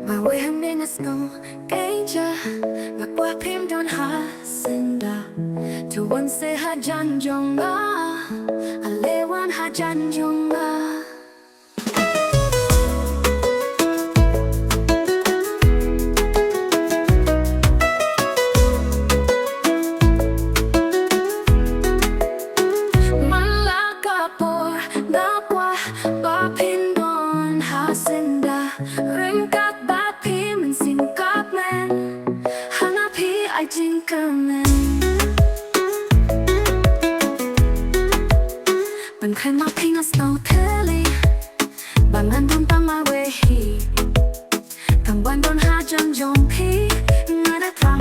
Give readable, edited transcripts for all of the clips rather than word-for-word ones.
Marwei hangne sngew kynjah và kwah phim don syndah to one say hajan jong ale one hajan jong. Ryngkat phim kmen jingkyrmen bên khlem phim sngewthylli ngan Tang Marwei thằng quan don hajan jong thrang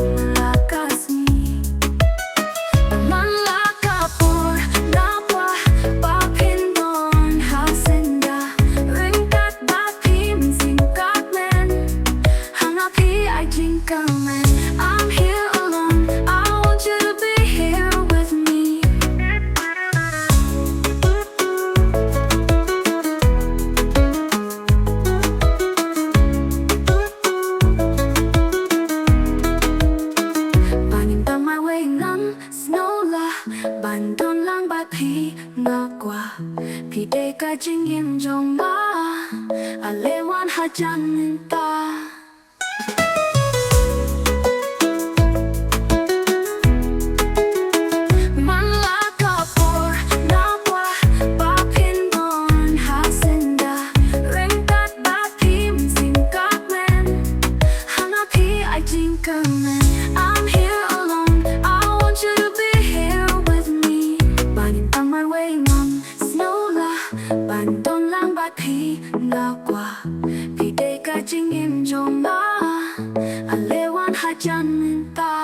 I'm here alone, I want you to be here with me. Bạn Tang Marwei ngắm snow la bạn don lang ba phi kwah phi de ka jingim jong ale wan hajan mynta. I'm here alone, I want you to be here with me. Bạn Tang Marwei ngắm snow la bạn don lang ba phi kwah phi de ka jingim jong ale wan hajan mynta.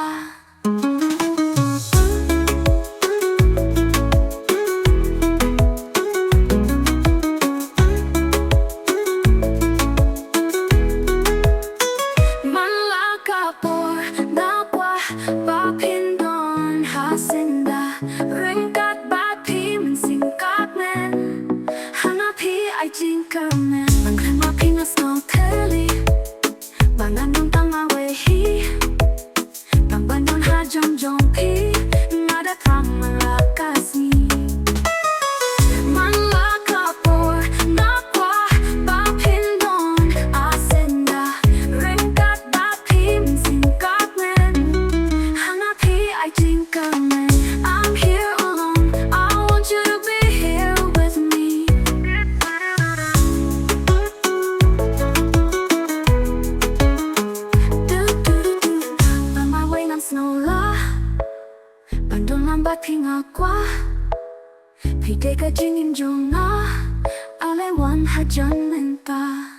Syndah Ryngkat phim kmen jingkyrmen bằng khlem phim sngewthylli bằng ngan Tang Marwei bằng ban don hajan jong thrang I'm here alone, I want you to be here with me. Tang Marwei ngắm snow la bạn don lang ba phi kwah phi de ka jingim jong ale wan hajan mynta.